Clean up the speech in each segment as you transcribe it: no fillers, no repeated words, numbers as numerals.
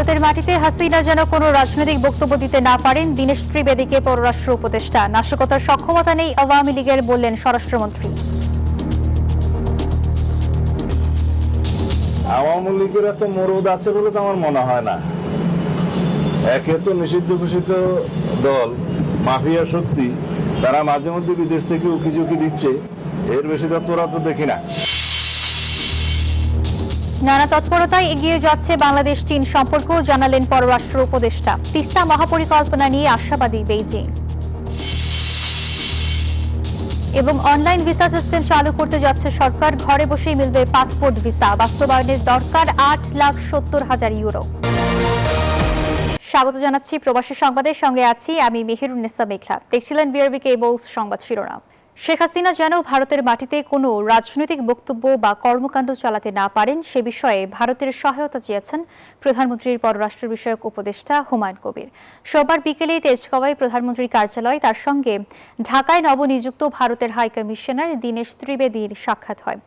ভারতের মাটিতে হাসিনা যেন কোনো রাজনৈতিক বক্তব্য দিতে না পারেন দীনেশ ত্রিবেদীকে পররাষ্ট্র উপদেষ্টা। নাশকতার সক্ষমতা নেই আওয়ামী লীগের, বললেন স্বরাষ্ট্রমন্ত্রী। আওয়ামী লীগের এত মরদ আছে বলে তো আমার মনে হয় না। একে তো নিষিদ্ধ ঘোষিত দল, মাফিয়া শক্তি, তারা মাঝে মধ্যে বিদেশ থেকে উকিঝুঁকি দিচ্ছে, এর বেশি তৎপরতা তো দেখি না। নানা তৎপরতায় এগিয়ে যাচ্ছে বাংলাদেশ চীন সম্পর্ক, জানালেন পররাষ্ট্র উপদেষ্টা। তিস্তা মহাপরিকল্পনা নিয়ে আশাবাদী বেইজিং। এবং অনলাইন ভিসা সিস্টেম চালু করতে যাচ্ছে সরকার, ঘরে বসেই মিলবে পাসপোর্ট ভিসা। বাস্তবায়নের দরকার 8,70,000 ইউরো। স্বাগত জানাচ্ছি প্রবাসী সংবাদের, সঙ্গে আছি আমি মেহেরুন্নেসা মেঘলা। দেখছিলেন বিআরবি কেবলস সংবাদ শিরোনাম। শেখ হাসিনা যেন ভারতের মাটিতে কোনো রাজনৈতিক বক্তব্য বা কর্মকাণ্ড চালাতে না পারেন সে বিষয়ে ভারতের সহায়তা চেয়েছেন প্রধানমন্ত্রীর পররাষ্ট্র বিষয়ক উপদেষ্টা হুমায়ুন কবির। সোমবার বিকেলে তেজগাঁওয়ে প্রধানমন্ত্রীর কার্যালয় তার সঙ্গে ঢাকায় নবনিযুক্ত ভারতের হাইকমিশনার দীনেশ ত্রিবেদীর সাক্ষাৎ হয়।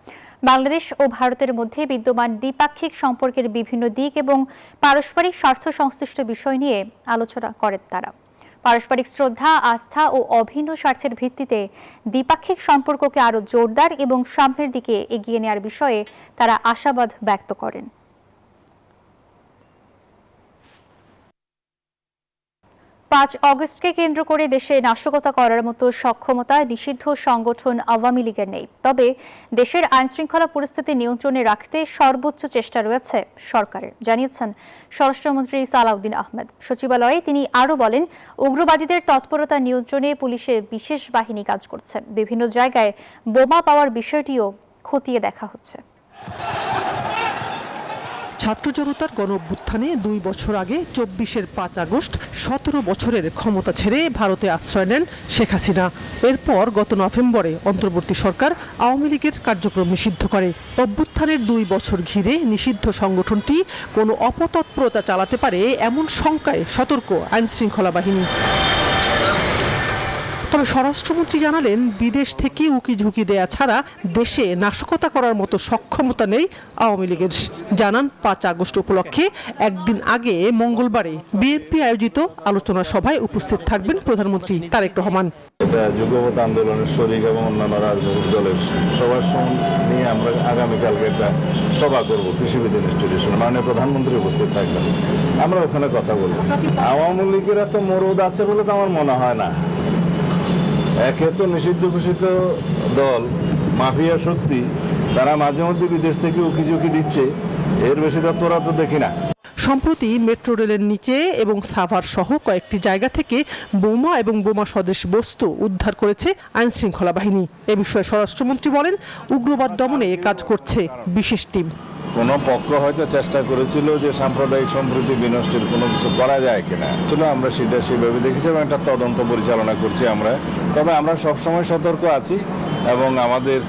বাংলাদেশ ও ভারতের মধ্যে বিদ্যমান দ্বিপাক্ষিক সম্পর্কের বিভিন্ন দিক এবং পারস্পরিক স্বার্থ সংশ্লিষ্ট বিষয় নিয়ে আলোচনা করেন তারা। পারস্পরিক শ্রদ্ধা, আস্থা ও অভিন্ন স্বার্থের ভিত্তিতে দ্বিপাক্ষিক সম্পর্ককে আরও জোরদার এবং সামনের দিকে এগিয়ে নেওয়ার বিষয়ে তারা আশাবাদ ব্যক্ত করেন। 5 অগস্টকে কেন্দ্র করে দেশে নাশকতা করার মতো সক্ষমতা নিষিদ্ধ সংগঠন আওয়ামী লীগের নেই। তবে দেশের আইনশৃঙ্খলা পরিস্থিতি নিয়ন্ত্রণে রাখতে সর্বোচ্চ চেষ্টা রয়েছে সরকারের, জানিয়েছেন স্বরাষ্ট্রমন্ত্রী সালাউদ্দিন আহমেদ। সচিবালয়ে তিনি আরও বলেন, উগ্রবাদীদের তৎপরতা নিয়ন্ত্রণে পুলিশের বিশেষ বাহিনী কাজ করছে। বিভিন্ন জায়গায় বোমা পাওয়ার বিষয়টিও খতিয়ে দেখা হচ্ছে। ছাত্র জনতার গণঅভ্যুত্থানে 2 বছর আগে 24-এর 5 আগস্ট 17 বছরের ক্ষমতা ছেড়ে ভারতে আশ্রয় নেন শেখ হাসিনা। এরপর গত নভেম্বরে অন্তর্বর্তী সরকার আওয়ামী লীগের কার্যক্রম নিষিদ্ধ করে। অভ্যুত্থানের 2 বছর ঘিরে নিষিদ্ধ সংগঠনটি কোনো অপতৎপরতা চালাতে পারে এমন শঙ্কায় সতর্ক আইনশৃঙ্খলা বাহিনী। তবে স্বরাষ্ট্রমন্ত্রী জানালেন, বিদেশ থেকে উকিঝুঁকি দেয়া ছাড়া দেশে নাশকতা করার মতো সক্ষমতা নেই আওয়ামী লীগের। জানান 5 আগস্ট উপলক্ষে একদিন আগে মঙ্গলবারে বিএনপি আয়োজিত আলোচনা সভায় উপস্থিত থাকবেন প্রধানমন্ত্রী তারেক রহমান। এটা যুগপৎ আন্দোলনের শরিক এবং অন্যান্য রাজনৈতিক দলের সবার নিয়ে আমরা আগামীকালকে একটা সভা করবো কৃষিবিদ ইনস্টিটিউশনে, মাননীয় প্রধানমন্ত্রী উপস্থিত থাকবেন। আমরা ওখানে কথা বলবো। আওয়ামী লীগের এত মরদ আছে বলে তো আমার মনে হয় না। একে তো নিষিদ্ধ ঘোষিত দল, মাফিয়া শক্তি, তারা মাঝে মধ্যে বিদেশ থেকে উকিঝুঁকি দিচ্ছে, এর বেশি তৎপরতা তো দেখি না। সম্প্রতি মেট্রো রেলের নিচে এবং সাভার সহ কয়েকটি জায়গা থেকে বোমা এবং বোমা সদৃশ বস্তু উদ্ধার করেছে আইনশৃঙ্খলা বাহিনী। এ বিষয়ে স্বরাষ্ট্রমন্ত্রী বলেন, উগ্রবাদ দমনে কাজ করছে বিশেষ টিম। কোনো পক্ষ হয়তো চেষ্টা করেছিল যে সাম্প্রদায়িক সম্প্রীতি বিনষ্টের কোনো কিছু করা যায় কিনা, আমরা সেটা সেভাবে দেখেছি এবং একটা তদন্ত পরিচালনা করছি আমরা। তবে আমরা সবসময় সতর্ক আছি এবং আমাদের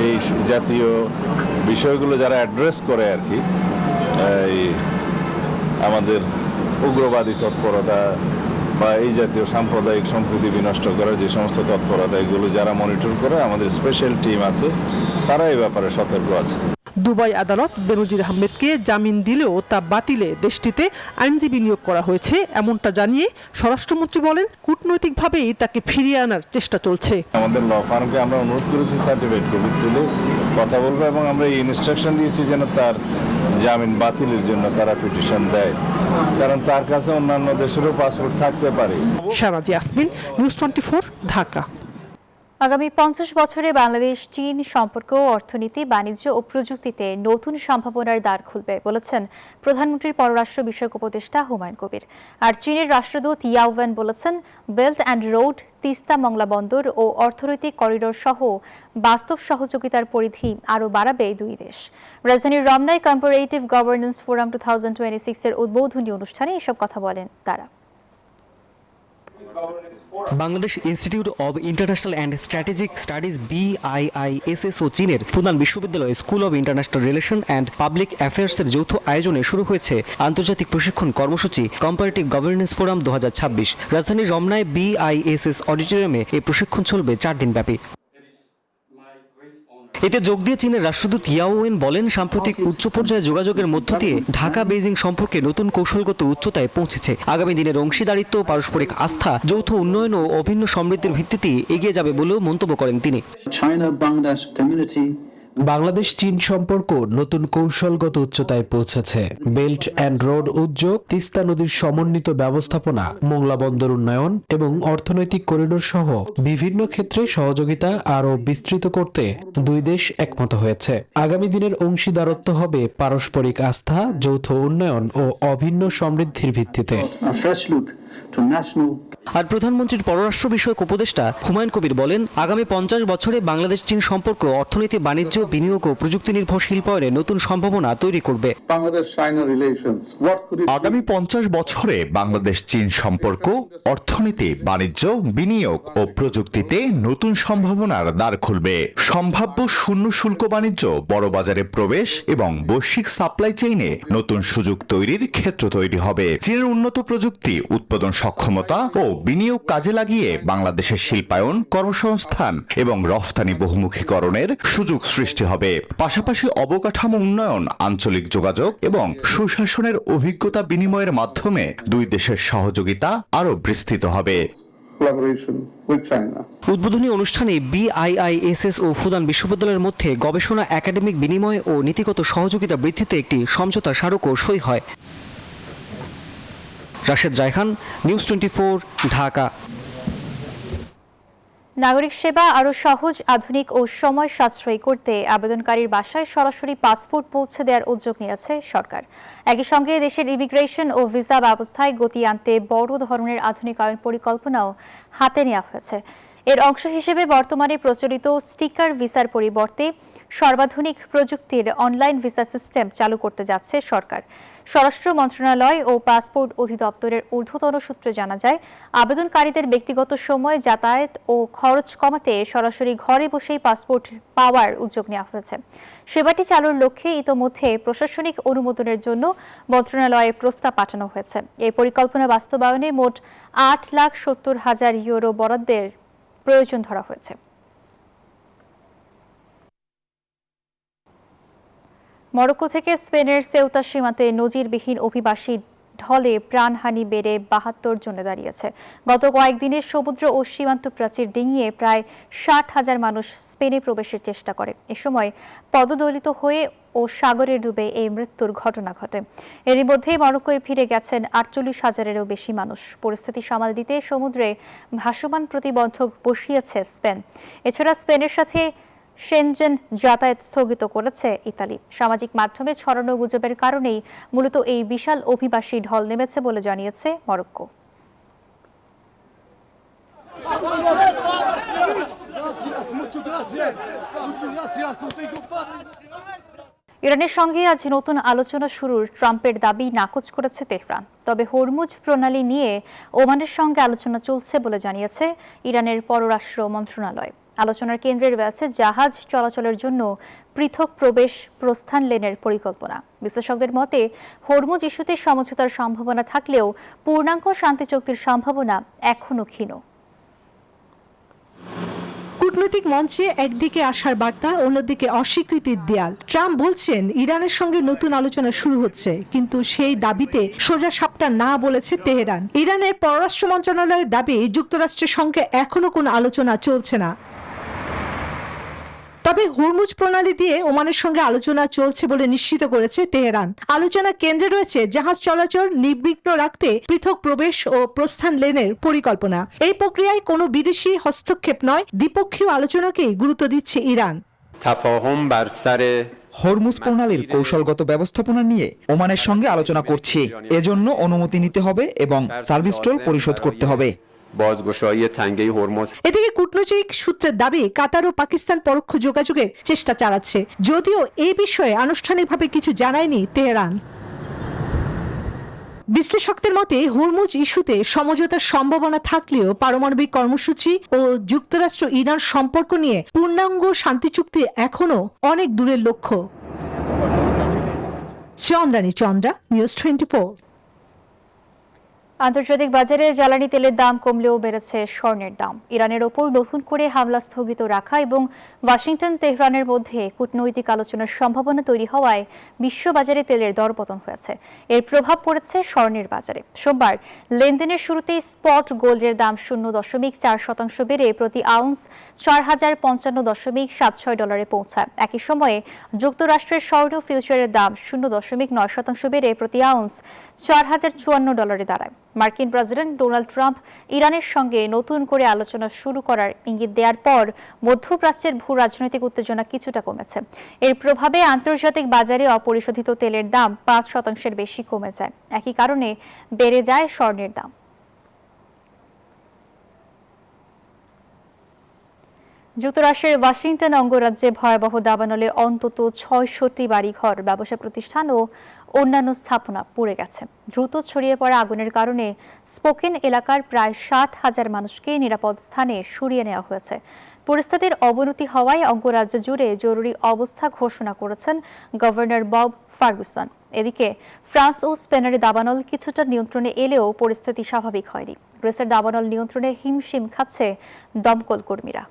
এই জাতীয় বিষয়গুলো যারা অ্যাড্রেস করে আর কি, আমাদের উগ্রবাদী তৎপরতা বা এই জাতীয় সাম্প্রদায়িক সম্প্রীতি বিনষ্ট করার যে সমস্ত তৎপরতা, এগুলো যারা মনিটর করে, আমাদের স্পেশাল টিম আছে, তারা এই ব্যাপারে সতর্ক আছে। দুবাই আদালত বেনজির আহমেদকে জামিন দিলেও তা বাতিলে দেশটিতে আইনজীবী নিয়োগ করা হয়েছে এমনটা জানিয়ে স্বরাষ্ট্রমন্ত্রী বলেন, কূটনৈতিকভাবেই তাকে ফিরিয়ে আনার চেষ্টা চলছে। আমাদের ল ফার্মকে আমরা অনুরোধ করেছি সার্টিফিকেট কপি তুলে কথা বলবো এবং আমরা এই ইনস্ট্রাকশন দিয়েছি যেন তার জামিন বাতিলের জন্য তারা পিটিশন দেয়, কারণ তার কাছে অন্যান্য দেশেরও পাসপোর্ট থাকতে পারে। শাহনাজ ইয়াসমিন, নিউজ 24, ঢাকা। আগামী 50 বছরে বাংলাদেশ চীন সম্পর্ক, অর্থনীতি, বাণিজ্য ও প্রযুক্তিতে নতুন সম্ভাবনার দ্বার খুলবে বলেছেন প্রধানমন্ত্রীর পররাষ্ট্র বিষয়ক উপদেষ্টা হুমায়ুন কবির। আর চীনের রাষ্ট্রদূত ইয়াও ওয়েন বলেছেন, belt and road, Teesta Mongla বন্দর ও অর্থনৈতিক করিডোর সহ বাস্তব সহযোগিতার পরিধি আরও বাড়াবে দুই দেশ। রাজধানীর রমনায় কম্পারেটিভ গভর্নেন্স ফোরাম 2026-এর উদ্বোধনী অনুষ্ঠানে এসব কথা বলেন তারা। Bangladesh institute of international and strategic studies BIISS ও চীনের ফুনান বিশ্ববিদ্যালয় school of international relation and public অ্যাফেয়ার্সের যৌথ আয়োজনে শুরু হয়েছে আন্তর্জাতিক প্রশিক্ষণ কর্মসূচি কম্পারেটিভ গভর্নেন্স ফোরাম 2026। রাজধানীর রমনায় BIISS অডিটোরিয়ামে এই প্রশিক্ষণ চলবে 4 দিন ব্যাপী। এতে যোগ দিয়ে চীনের রাষ্ট্রদূত ইয়াও ওয়েন বলেন, সাম্প্রতিক উচ্চ পর্যায়ে যোগাযোগের মধ্য দিয়ে ঢাকা বেইজিং সম্পর্কে নতুন কৌশলগত উচ্চতায় পৌঁছেছে। আগামী দিনের অংশীদারিত্ব, পারস্পরিক আস্থা, যৌথ উন্নয়ন ও অভিন্ন সমৃদ্ধির ভিত্তিতে এগিয়ে যাবে বলেও মন্তব্য করেন তিনি। বাংলাদেশ চীন সম্পর্ক নতুন কৌশলগত উচ্চতায় পৌঁছেছে। বেল্ট অ্যান্ড রোড উদ্যোগ, তিস্তা নদীর সমন্বিত ব্যবস্থাপনা, মোংলা বন্দর উন্নয়ন এবং অর্থনৈতিক করিডোর সহ বিভিন্ন ক্ষেত্রে সহযোগিতা আরও বিস্তৃত করতে দুই দেশ একমত হয়েছে। আগামী দিনের অংশীদারত্ব হবে পারস্পরিক আস্থা, যৌথ উন্নয়ন ও অভিন্ন সমৃদ্ধির ভিত্তিতে। আর প্রধানমন্ত্রীর পররাষ্ট্র বিষয়ক উপদেষ্টা হুমায়ুন কবির বলেন, আগামী 50 বছরে বাংলাদেশ চীন সম্পর্ক অর্থনীতি, বাণিজ্য, বিনিয়োগ ও প্রযুক্তি নির্ভর শিল্পায়নে নতুন সম্ভাবনা তৈরি করবে। আগামী 50 বছরে বাংলাদেশ চীন সম্পর্ক অর্থনীতি, বাণিজ্য, বিনিয়োগ ও প্রযুক্তিতে নতুন সম্ভাবনার দ্বার খুলবে। সম্ভাব্য শূন্য শুল্ক বাণিজ্য, বড় বাজারে প্রবেশ এবং বৈশ্বিক সাপ্লাই চেইনে নতুন সুযোগ তৈরির ক্ষেত্র তৈরি হবে। চীনের উন্নত প্রযুক্তি, উৎপাদন সক্ষমতা ও বিনিয়োগ কাজে লাগিয়ে বাংলাদেশের শিল্পায়ন, কর্মসংস্থান এবং রফতানি বহুমুখীকরণের সুযোগ সৃষ্টি হবে। পাশাপাশি অবকাঠামো উন্নয়ন, আঞ্চলিক যোগাযোগ এবং সুশাসনের অভিজ্ঞতা বিনিময়ের মাধ্যমে দুই দেশের সহযোগিতা আরও বিস্তৃত হবে। উদ্বোধনী অনুষ্ঠানে BIISS ও ফুদান বিশ্ববিদ্যালয়ের মধ্যে গবেষণা, একাডেমিক বিনিময় ও নীতিগত সহযোগিতা বৃদ্ধিতে একটি সমঝোতা স্মারকও সই হয়। রাশেদ রায়হান, নিউজ 24, ঢাকা। নাগরিক সেবা আরও সহজ, আধুনিক ও সময় সাশ্রয়ী করতে আবেদনকারীর বাসায় সরাসরি পাসপোর্ট পৌঁছে দেওয়ার উদ্যোগ নিয়েছে সরকার। একই সঙ্গে দেশের ইমিগ্রেশন ও ভিসা ব্যবস্থায় গতি আনতে বড় ধরনের আধুনিকায়ন পরিকল্পনাও হাতে নেওয়া হয়েছে। এর অংশ হিসেবে বর্তমানে প্রচলিত স্টিকার ভিসার পরিবর্তে সর্বাধুনিক প্রযুক্তির অনলাইন ভিসা সিস্টেম চালু করতে যাচ্ছে সরকার। স্বরাষ্ট্র মন্ত্রণালয় ও পাসপোর্ট অধিদপ্তরের ঊর্ধ্বতন সূত্রে জানা যায়, আবেদনকারীদের ব্যক্তিগত সময়, যাতায়াত ও খরচ কমাতে সরাসরি ঘরে বসেই পাসপোর্ট পাওয়ার উদ্যোগ নেওয়া হয়েছে। সেবাটি চালুর লক্ষ্যে ইতোমধ্যে প্রশাসনিক অনুমোদনের জন্য মন্ত্রণালয়ে প্রস্তাব পাঠানো হয়েছে। এই পরিকল্পনা বাস্তবায়নে মোট 8,70,000 ইউরো বরাদ্দের প্রয়োজন ধরা হয়েছে। মরক্কো থেকে স্পেনের সেউতা সীমান্তে নজিরবিহীন অভিবাসী ঢলে প্রাণহানি বেড়ে 72 জনে দাঁড়িয়েছে। গত কয়েকদিনের সমুদ্র ও সীমান্ত প্রাচীর ডিঙিয়ে প্রায় 60,000 মানুষ স্পেনে প্রবেশের চেষ্টা করে। এ সময় পদদলিত হয়ে ও সাগরে ডুবে এই মৃত্যুর ঘটনা ঘটে। এরই মধ্যে মরক্কোয় ফিরে গেছেন 48,000-এরও বেশি মানুষ। পরিস্থিতি সামাল দিতে সমুদ্রে ভাসমান প্রতিবন্ধক বসিয়েছে স্পেন। এছাড়া স্পেনের সাথে সেনজেন যাতায়াত স্থগিত করেছে ইতালি। সামাজিক মাধ্যমে ছড়ানো গুজবের কারণেই মূলত এই বিশাল অভিবাসী ঢল নেমেছে বলে জানিয়েছে মরক্কো। ইরানের সঙ্গে আজ নতুন আলোচনা শুরুর ট্রাম্পের দাবি নাকচ করেছে তেহরান। তবে হরমুজ প্রণালী নিয়ে ওমানের সঙ্গে আলোচনা চলছে বলে জানিয়েছে ইরানের পররাষ্ট্র মন্ত্রণালয়। আলোচনার কেন্দ্রে রয়েছে জাহাজ চলাচলের জন্য পৃথক প্রবেশ প্রস্থান লেনের পরিকল্পনা। বিশ্লেষকদের মতে, হরমুজ ইস্যুতে সমঝোতার সম্ভাবনা থাকলেও পূর্ণাঙ্গ শান্তি চুক্তির সম্ভাবনা এখনো ক্ষীণ। কূটনৈতিক মঞ্চে একদিকে আশার বার্তা, অন্যদিকে অস্বীকৃতির দেয়াল। ট্রাম্প বলছেন ইরানের সঙ্গে নতুন আলোচনা শুরু হচ্ছে, কিন্তু সেই দাবিতে সোজা সাপটা না বলেছে তেহরান। ইরানের পররাষ্ট্র মন্ত্রণালয়ের দাবি, যুক্তরাষ্ট্রের সঙ্গে এখনো কোনো আলোচনা চলছে না। তবে হরমুজ প্রণালী দিয়ে ওমানের সঙ্গে আলোচনা চলছে বলে নিশ্চিত করেছে তেহরান। আলোচনা কেন্দ্রে রয়েছে জাহাজ চলাচল নির্বিঘ্ন রাখতে পৃথক প্রবেশ ও প্রস্থান লেনের পরিকল্পনা। এই প্রক্রিয়ায় কোনো বিদেশি হস্তক্ষেপ নয়, দ্বিপক্ষীয় আলোচনাকেই গুরুত্ব দিচ্ছে ইরান। হরমুজ প্রণালীর কৌশলগত ব্যবস্থাপনা নিয়ে ওমানের সঙ্গে আলোচনা করছি। এজন্য অনুমতি নিতে হবে এবং সার্ভিস টোল পরিশোধ করতে হবে। এদিকে কূটনৈতিক সূত্রের দাবি, কাতার ও পাকিস্তান পরোক্ষ যোগাযোগের চেষ্টা চালাচ্ছে, যদিও এই বিষয়ে আনুষ্ঠানিকভাবে কিছু জানায়নি তেহরান। বিশ্লেষকদের মতে, হরমুজ ইস্যুতে সমঝোতার সম্ভাবনা থাকলেও পারমাণবিক কর্মসূচি ও যুক্তরাষ্ট্র ইরান সম্পর্ক নিয়ে পূর্ণাঙ্গ শান্তি চুক্তি এখনো অনেক দূরের লক্ষ্য। চন্দ্রানী চন্দ্রা, নিউজ 24। আন্তর্জাতিক বাজারে জ্বালানি তেলের দাম কমলেও বেড়েছে স্বর্ণের দাম। ইরানের ওপর নতুন করে হামলা স্থগিত রাখা এবং ওয়াশিংটন তেহরানের মধ্যে কূটনৈতিক আলোচনার সম্ভাবনা তৈরি হওয়ায় বিশ্ববাজারে তেলের দরপতন হয়েছে। এর প্রভাব পড়েছে স্বর্ণের বাজারে। সোমবার লেনদেনের শুরুতেই স্পট গোল্ডের দাম 0.4% বেড়ে প্রতি আউন্স 4055.76 পৌঁছায়। একই সময়ে যুক্তরাষ্ট্রের স্বর্ণ ফিউচারের দাম 0.9% বেড়ে প্রতি আউন্স $4054 দাঁড়ায়। মার্কিন প্রেসিডেন্ট ডোনাল্ড ট্রাম্প ইরানের সঙ্গে নতুন করে আলোচনা শুরু করার ইঙ্গিত দেওয়ার পর মধ্যপ্রাচ্যের ভূ রাজনৈতিক উত্তেজনা কিছুটা কমেছে। এর প্রভাবে আন্তর্জাতিক বাজারে অপরিশোধিত তেলের দাম 5% বেশি কমে যায়। একই কারণে বেড়ে যায় স্বর্ণের দাম। যুক্তরাষ্ট্রের ওয়াশিংটন অঙ্গরাজ্যে ভয়াবহ দাবানলে অন্তত ৬৬টি বাড়িঘর, ব্যবসা প্রতিষ্ঠান ও অন্যান্য স্থাপনা পুড়ে গেছে। দ্রুত ছড়িয়ে পড়া আগুনের কারণে স্পোকেন এলাকার প্রায় ৬০,০০০ মানুষকে নিরাপদ স্থানে সরিয়ে নেওয়া হয়েছে। পরিস্থিতির অবনতি হওয়ায় অঙ্গরাজ্য জুড়ে জরুরি অবস্থা ঘোষণা করেছেন গভর্নর বব ফার্গুসন। এদিকে ফ্রান্স ও স্পেনের দাবানল কিছুটা নিয়ন্ত্রণে এলেও পরিস্থিতি স্বাভাবিক হয়নি। গ্রিসের দাবানল নিয়ন্ত্রণে হিমশিম খাচ্ছে দমকল কর্মীরা।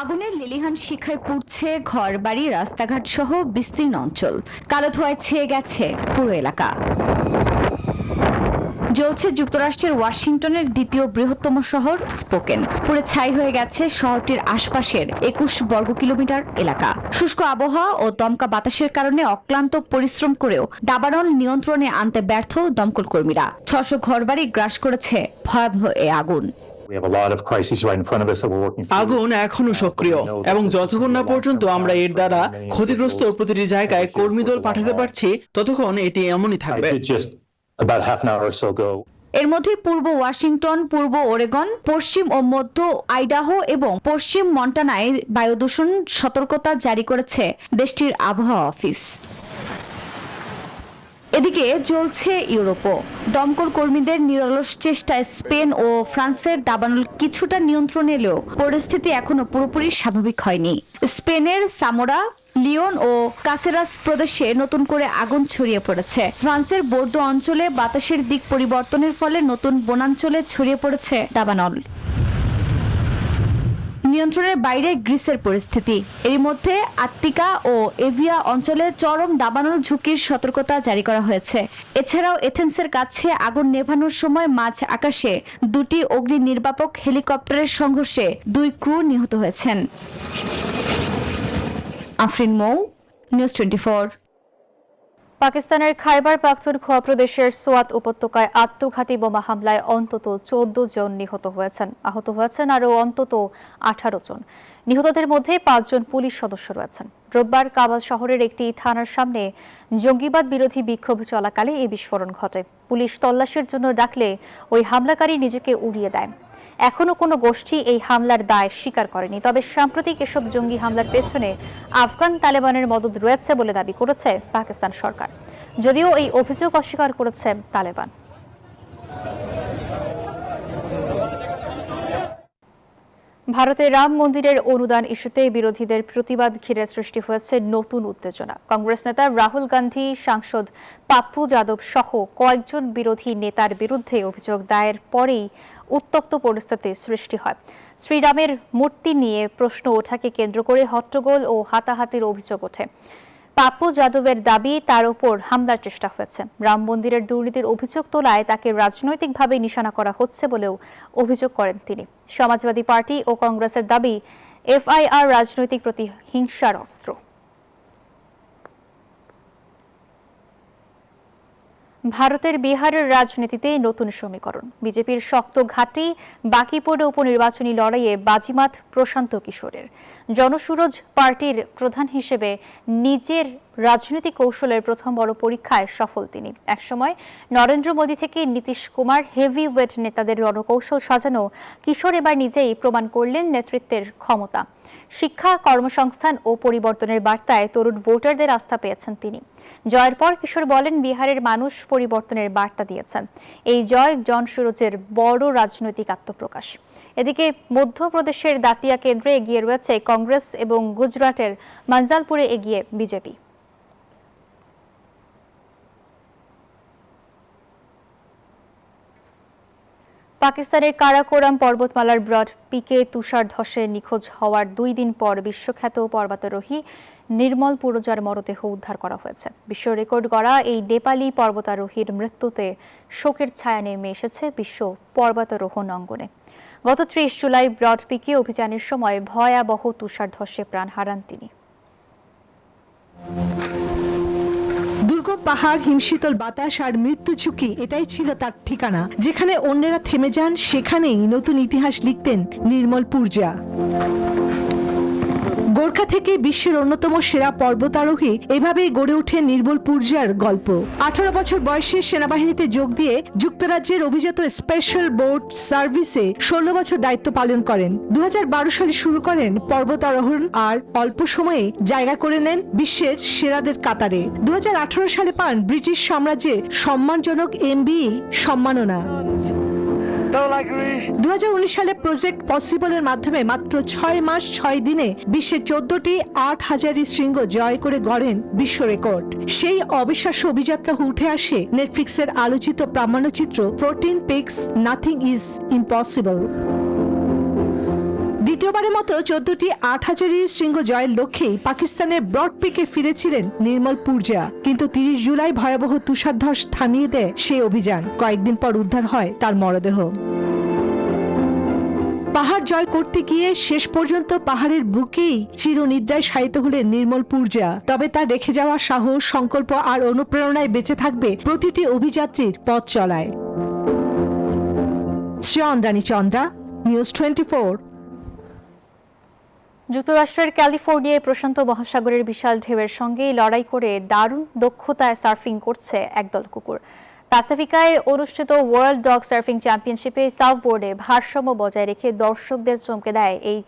আগুনের লেলিহান শিখায় পুড়ছে ঘরবাড়ি, রাস্তাঘাট সহ বিস্তীর্ণ অঞ্চল। কালো ধোঁয়ায় ছেয়ে গেছে পুরো এলাকা। জ্বলছে যুক্তরাষ্ট্রের ওয়াশিংটনের দ্বিতীয় বৃহত্তম শহর স্পোকেন। পুড়ে ছাই হয়ে গেছে শহরটির আশপাশের 21 বর্গ কিলোমিটার এলাকা। শুষ্ক আবহাওয়া ও দমকা বাতাসের কারণে অক্লান্ত পরিশ্রম করেও দাবানল নিয়ন্ত্রণে আনতে ব্যর্থ দমকল কর্মীরা। 600 ঘরবাড়ি গ্রাস করেছে ভয়াবহ এ আগুন। আগুন এখনো সক্রিয় এবং যতক্ষণ না পর্যন্ত আমরা এর দ্বারা ক্ষতিগ্রস্ত প্রতিটি জায়গায় কর্মীদল পাঠাতে পারছি, ততক্ষণ এটি এমনই থাকবে। এর মধ্যে পূর্ব ওয়াশিংটন, পূর্ব ওরেগন, পশ্চিম ও মধ্য আইডাহো এবং পশ্চিম মন্টানায় বায়ু দূষণ সতর্কতা জারি করেছে দেশটির আবহাওয়া অফিস। এদিকে জ্বলছে ইউরোপও। দমকল কর্মীদের নিরলস চেষ্টায় স্পেন ও ফ্রান্সের দাবানল কিছুটা নিয়ন্ত্রণ এলেও পরিস্থিতি এখনো পুরোপুরি স্বাভাবিক হয়নি। স্পেনের সামোরা, লিওন ও কাসেরাস প্রদেশে নতুন করে আগুন ছড়িয়ে পড়েছে। ফ্রান্সের বোর্দো অঞ্চলে বাতাসের দিক পরিবর্তনের ফলে নতুন বনাঞ্চলে ছড়িয়ে পড়েছে দাবানল। নিয়ন্ত্রণের বাইরে গ্রিসের পরিস্থিতি। এর মধ্যে আত্তিকা ও এভিয়া অঞ্চলে চরম দাবানল ঝুঁকির সতর্কতা জারি করা হয়েছে। এছাড়াও এথেন্সের কাছে আগুন নেভানোর সময় মাঝ আকাশে 2টি অগ্নি নির্বাপক হেলিকপ্টারের সংঘর্ষে 2 ক্রু নিহত হয়েছেন। আফরিন মৌ, নিউজ 24। পাকিস্তানের খাইবার পাখতুনখোয়া প্রদেশের সোয়াত উপত্যকায় আত্মঘাতী বোমা হামলায় অন্তত 14 জন নিহত হয়েছেন। আহত হয়েছেন আরও অন্তত 18 জন। নিহতদের মধ্যে 5 জন পুলিশ সদস্য রয়েছেন। রোববার কাবাল শহরের একটি থানার সামনে জঙ্গিবাদ বিরোধী বিক্ষোভ চলাকালে এই বিস্ফোরণ ঘটে। পুলিশ তল্লাশির জন্য ডাকলে ওই হামলাকারী নিজেকে উড়িয়ে দেয়। এখনো কোনো গোষ্ঠী এই হামলার দায় স্বীকার করেনি। তবে সাম্প্রতিক এসব জঙ্গি হামলার পেছনে আফগান তালেবানের মদদ রয়েছে বলে দাবি করেছে পাকিস্তান সরকার, যদিও এই অভিযোগ অস্বীকার করেছে তালেবান। ভারতে রাম মন্দিরের অনুদান ইস্যুতে বিরোধীদের প্রতিবাদ ঘিরে সৃষ্টি হয়েছে নতুন উত্তেজনা। কংগ্রেস নেতা রাহুল গান্ধী, সাংসদ পাপ্পু যাদব সহ কয়েকজন বিরোধী নেতার বিরুদ্ধে অভিযোগ দায়ের পরেই উত্তপ্ত পরিস্থিতি সৃষ্টি হয়। শ্রীরামের মূর্তি নিয়ে প্রশ্ন ওঠাকে কেন্দ্র করে হট্টগোল ও হাতাহাতির অভিযোগ ওঠে। পাপ্পু যাদবের দাবি তার উপর হামলার চেষ্টা হয়েছে। রাম মন্দিরের দুর্নীতির অভিযোগ তোলায় তাকে রাজনৈতিকভাবে নিশানা করা হচ্ছে বলেও অভিযোগ করেন তিনি। সমাজবাদী পার্টি ও কংগ্রেসের দাবি এফআইআর রাজনৈতিক প্রতিহিংসার অস্ত্র। ভারতের বিহারের রাজনীতিতে নতুন সমীকরণ। বিজেপির শক্ত ঘাঁটি বাকিপুর উপনির্বাচনী লড়াইয়ে বাজিমাত প্রশান্ত কিশোরের। জনসুরজ পার্টির প্রধান হিসেবে নিজের রাজনৈতিক কৌশলের প্রথম বড় পরীক্ষায় সফল তিনি। একসময় নরেন্দ্র মোদী থেকে নীতিশ কুমার হেভি ওয়েট নেতাদের রণকৌশল সাজানো কিশোর এবার নিজেই প্রমাণ করলেন নেতৃত্বের ক্ষমতা। শিক্ষা, কর্মসংস্থান ও পরিবর্তনের বার্তায় তরুণ ভোটারদের আস্থা পেয়েছেন তিনি। জয়ের পর কিশোর বলেন, বিহারের মানুষ পরিবর্তনের বার্তা দিয়েছেন। এই জয় জনসুরজের বড় রাজনৈতিক আত্মপ্রকাশ। এদিকে মধ্যপ্রদেশের দাতিয়া কেন্দ্রে এগিয়ে রয়েছে কংগ্রেস এবং গুজরাটের মানজালপুরে এগিয়ে বিজেপি। পাকিস্তানের কারাকোরাম পর্বতমালার ব্রড পিকে তুষার ধসে নিখোঁজ হওয়ার 2 দিন পর বিশ্বখ্যাত পর্বতারোহী নির্মল পুরজার মরদেহ উদ্ধার করা হয়েছে। বিশ্ব রেকর্ড গড়া এই নেপালি পর্বতারোহীর মৃত্যুতে শোকের ছায়া নেমে এসেছে বিশ্ব পর্বতারোহণ অঙ্গনে। গত 30 জুলাই ব্রড পিকে অভিযানের সময় ভয়াবহ তুষার ধসে প্রাণ হারান তিনি। দুর্গম পাহাড়, হিমশীতল বাতাস আর মৃত্যু ঝুঁকি, এটাই ছিল তার ঠিকানা। যেখানে অন্যেরা থেমে যান, সেখানেই নতুন ইতিহাস লিখতেন নির্মল পুরজা। গোর্খা থেকে বিশ্বের অন্যতম সেরা পর্বতারোহী, এভাবেই গড়ে ওঠে নির্মল পুরজার গল্প। 18 বছর বয়সে সেনাবাহিনীতে যোগ দিয়ে যুক্তরাজ্যের অভিজাত স্পেশাল বোট সার্ভিসে 16 বছর দায়িত্ব পালন করেন। 2012 সালে শুরু করেন পর্বতারোহণ আর অল্প সময়ে জায়গা করে নেন বিশ্বের সেরাদের কাতারে। 2018 সালে পান ব্রিটিশ সাম্রাজ্যের সম্মানজনক MBE সম্মাননা। 2019 সালে প্রজেক্ট পসিবলের মাধ্যমে মাত্র 6 মাস 6 দিনে বিশ্বের 14টি 8000 শৃঙ্গ জয় করে গড়েন বিশ্ব রেকর্ড। সেই অবিশ্বাস্য অভিযাত্রা উঠে আসে নেটফ্লিক্সের আলোচিত প্রামাণ্যচিত্র 14 Peaks নাথিং ইজ ইম্পসিবল। দ্বিতীয়বারের মতো 14টি 8000 শৃঙ্গ জয়ের লক্ষ্যেই পাকিস্তানের ব্রড পিকে ফিরেছিলেন নির্মল পুরজা, কিন্তু 30 জুলাই ভয়াবহ তুষারধস থামিয়ে দেয় সেই অভিযান। কয়েকদিন পর উদ্ধার হয় তার মরদেহ। পাহাড় জয় করতে গিয়ে শেষ পর্যন্ত পাহাড়ের বুকেই চিরনিদ্রায় শায়িত হলেন নির্মল পুরজা। তবে তার রেখে যাওয়া সাহস, সংকল্প আর অনুপ্রেরণায় বেঁচে থাকবে প্রতিটি অভিযাত্রীর পথ চলায়। চন্দ্রানী চন্দ্রা, নিউজ 24। যুক্তরাষ্ট্রের ক্যালিফোর্নিয়ায় প্রশান্ত মহাসাগরের বিশাল ঢেউয়ের সঙ্গে লড়াই করে দারুণ দক্ষতায় সার্ফিং করছে একদল কুকুর। প্যাসিফিকায় অনুষ্ঠিত ওয়ার্ল্ড ডগ সার্ফিং চ্যাম্পিয়নশিপে সার্ফবোর্ডে ভারসাম্য বজায় রেখে দর্শকদের চমকে দেয় এই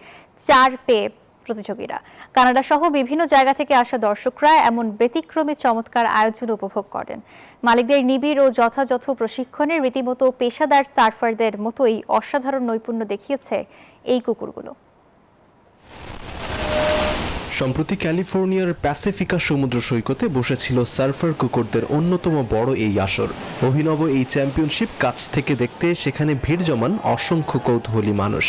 4 পে প্রতিযোগীরা। কানাডা সহ বিভিন্ন জায়গা থেকে আসা দর্শকরা এমন ব্যতিক্রমী চমৎকার আয়োজন উপভোগ করেন। মালিকদের নিবিড় ও যথাযথ প্রশিক্ষণে রীতিমতো পেশাদার সার্ফারদের মতোই অসাধারণ নৈপুণ্য দেখিয়েছে এই কুকুরগুলো। সম্প্রতি ক্যালিফোর্নিয়ার প্যাসিফিকা সমুদ্র সৈকতে বসেছিল সার্ফার কুকুরদের অন্যতম বড় এই আসর। অভিনব এই চ্যাম্পিয়নশিপ কাছ থেকে দেখতে সেখানে ভিড় জমান অসংখ্য কৌতূহলী মানুষ।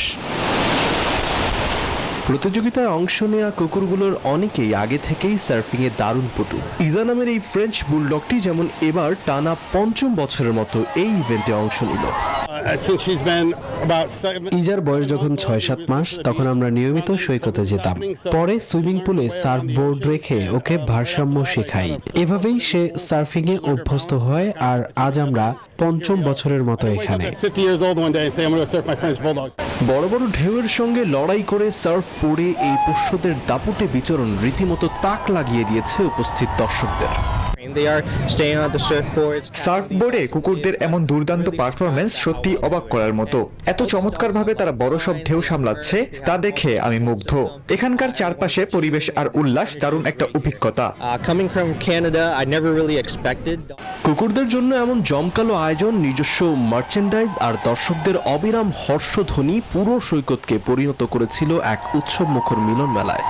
প্রতিযোগিতায় অংশ নেওয়া কুকুরগুলোর অনেকেই আগে থেকেই সার্ফিংয়ে দারুণ পটু। ইজা নামের এই ফ্রেঞ্চ বুলডগটি যেমন এবার টানা 5ম বছরের মতো এই ইভেন্টে অংশ নিল। ইজার বয়স যখন 6-7 মাস, তখন আমরা নিয়মিত সৈকতে যেতাম। পরে সুইমিং পুলে সার্ফবোর্ড রেখে ওকে ভারসাম্য শেখাই। এভাবেই সে সার্ফিংয়ে অভ্যস্ত হয়, আর আজ আমরা 5ম বছরের মতো এখানে। বড় বড় ঢেউয়ের সঙ্গে লড়াই করে সার্ফ বোর্ডে এই পোষ্যদের দাপুটে বিচরণ রীতিমতো তাক লাগিয়ে দিয়েছে উপস্থিত দর্শকদের। সার্ফবোর্ডে কুকুরদের এমন দুর্দান্ত পারফরমেন্স সত্যি অবাক করার মতো। এত চমৎকারভাবে তারা বড় সব ঢেউ সামলাচ্ছে, তা দেখে আমি মুগ্ধ। এখানকার চারপাশে পরিবেশ আর উল্লাস দারুণ একটা অভিজ্ঞতা। কুকুরদের জন্য এমন জমকালো আয়োজন, নিজস্ব মার্চেন্ডাইজ আর দর্শকদের অবিরাম হর্ষধ্বনি পুরো সৈকতকে পরিণত করেছিল এক উৎসবমুখর মিলন মেলায়।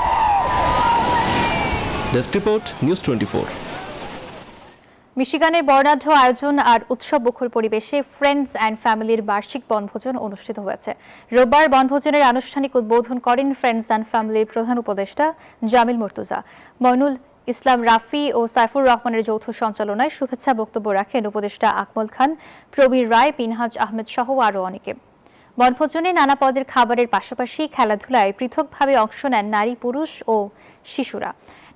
Desk report, news 24। মিশিগানের বর্ণাঢ্য আয়োজন আর উৎসবমুখর পরিবেশে ফ্রেন্ডস অ্যান্ড ফ্যামিলির বার্ষিক বনভোজন অনুষ্ঠিত হয়েছে। রোববার বনভোজনের আনুষ্ঠানিক উদ্বোধন করেন ফ্রেন্ডস অ্যান্ড ফ্যামিলির প্রধান উপদেষ্টা জামিল মুর্তুজা। মইনুল ইসলাম রাফি ও সাইফুর রহমানের যৌথ সঞ্চালনায় শুভেচ্ছা বক্তব্য রাখেন উপদেষ্টা আকমল খান, প্রবীর রায়, পিনহাজ আহমেদ সহ আরও অনেকে। বনভোজনে নানা পদের খাবারের পাশাপাশি খেলাধুলায় পৃথকভাবে অংশ নেন নারী, পুরুষ ও শিশুরা।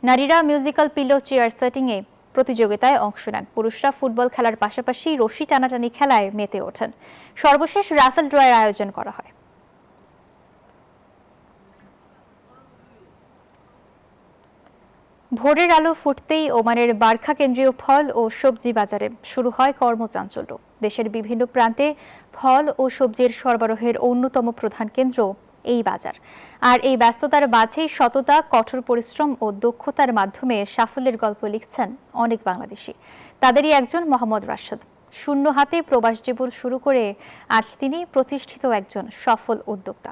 নারীরা মিউজিক্যাল পিলো চেয়ার সেটিংয়ে প্রতিযোগিতায় অংশ নেন। পুরুষরা ফুটবল খেলার পাশাপাশি রশি টানাটানি খেলায় মেতে ওঠেন। সর্বশেষ রাফেল ড্রয়ের আয়োজন করা হয়। ভোরের আলো ফুটতেই ওমানের বারখা কেন্দ্রীয় ফল ও সবজি বাজারে শুরু হয় কর্মচাঞ্চল্য। দেশের বিভিন্ন প্রান্তে ফল ও সবজির সরবরাহের অন্যতম প্রধান কেন্দ্র এই বাজার। আর এই ব্যস্ততার মাঝেই সততা, কঠোর পরিশ্রম ও দক্ষতার মাধ্যমে সাফল্যের গল্প লিখছেন অনেক বাংলাদেশি। তাদেরই একজন মোহাম্মদ রাশেদ। শূন্য হাতে প্রবাস জীবন শুরু করে আজ তিনি প্রতিষ্ঠিত একজন সফল উদ্যোক্তা।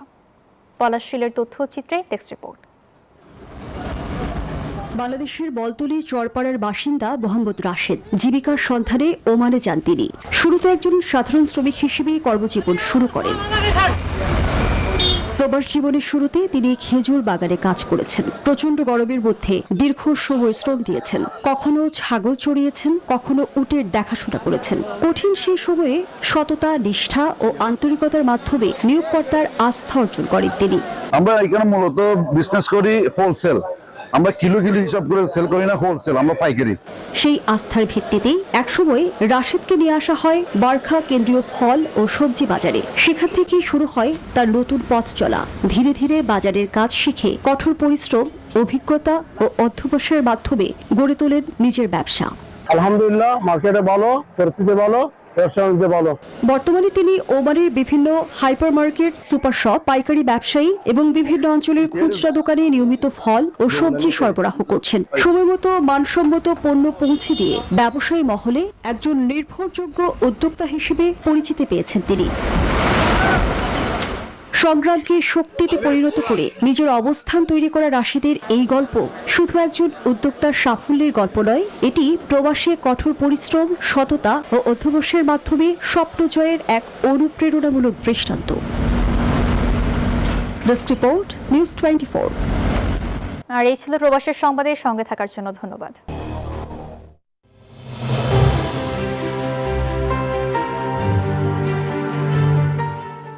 পলাশশীলের তথ্যচিত্রে ডেস্ক রিপোর্ট। বাংলাদেশের বলতলী চরপাড়ার বাসিন্দা মোহাম্মদ রাশেদ জীবিকার সন্ধানে ওমানে যান তিনি। শুরুতে একজন সাধারণ শ্রমিক হিসেবে কর্মজীবন শুরু করেন। প্রবাস জীবনের শুরুতে তিনি খেজুর বাগানে কাজ করেছেন। প্রচন্ড গরমের মধ্যে দীর্ঘ সময় শ্রম দিয়েছেন। কখনো ছাগল চড়িয়েছেন, কখনো উটের দেখাশোনা করেছেন। কঠিন সেই সময়ে সততা, নিষ্ঠা ও আন্তরিকতার মাধ্যমে নিয়োগকর্তার আস্থা অর্জন করেন তিনি। আমরা এখানে মূলত বিজনেস করি হোলসেল, আমরা কিলো হিসাব করে সেল করি না, হোলসেল আমরা পাইকারি। সেই আস্থার ভিত্তিতেই একসময় রাশেদকে নিয়ে আসা হয় বারখা কেন্দ্রীয় ফল ও সবজি বাজারে। সেখান থেকেই শুরু হয় তার নতুন পথ চলা। ধীরে ধীরে বাজারের কাজ শিখে কঠোর পরিশ্রম, অভিজ্ঞতা ও অধ্যবসায়ের মাধ্যমে গড়ে তোলেন নিজের ব্যবসা। আলহামদুলিল্লাহ, মার্কেটে ভালো, পরিস্থিতি ভালো, ব্যবসা বাণিজ্য ভালো। বর্তমানে তিনি ওমানের বিভিন্ন হাইপার মার্কেট, সুপার শপ, পাইকারি ব্যবসায়ী এবং বিভিন্ন অঞ্চলের খুচরা দোকানে নিয়মিত ফল ও সবজি সরবরাহ করছেন। সময়মতো মানসম্মত পণ্য পৌঁছে দিয়ে ব্যবসায়ী মহলে একজন নির্ভরযোগ্য উদ্যোক্তা হিসেবে পরিচিতি পেয়েছেন তিনি। সংগ্রামকে শক্তিতে পরিণত করে নিজের অবস্থান তৈরি করা রাশেদের এই গল্প শুধু একজন উদ্যোক্তার সাফল্যের গল্প নয়, এটি প্রবাসে কঠোর পরিশ্রম, সততা ও অধ্যবসায়ের মাধ্যমে স্বপ্ন জয়ের এক অনুপ্রেরণামূলক দৃষ্টান্ত। Desk report, news 24। আর এই ছিল প্রবাসের সংবাদের সঙ্গে থাকার জন্য ধন্যবাদ।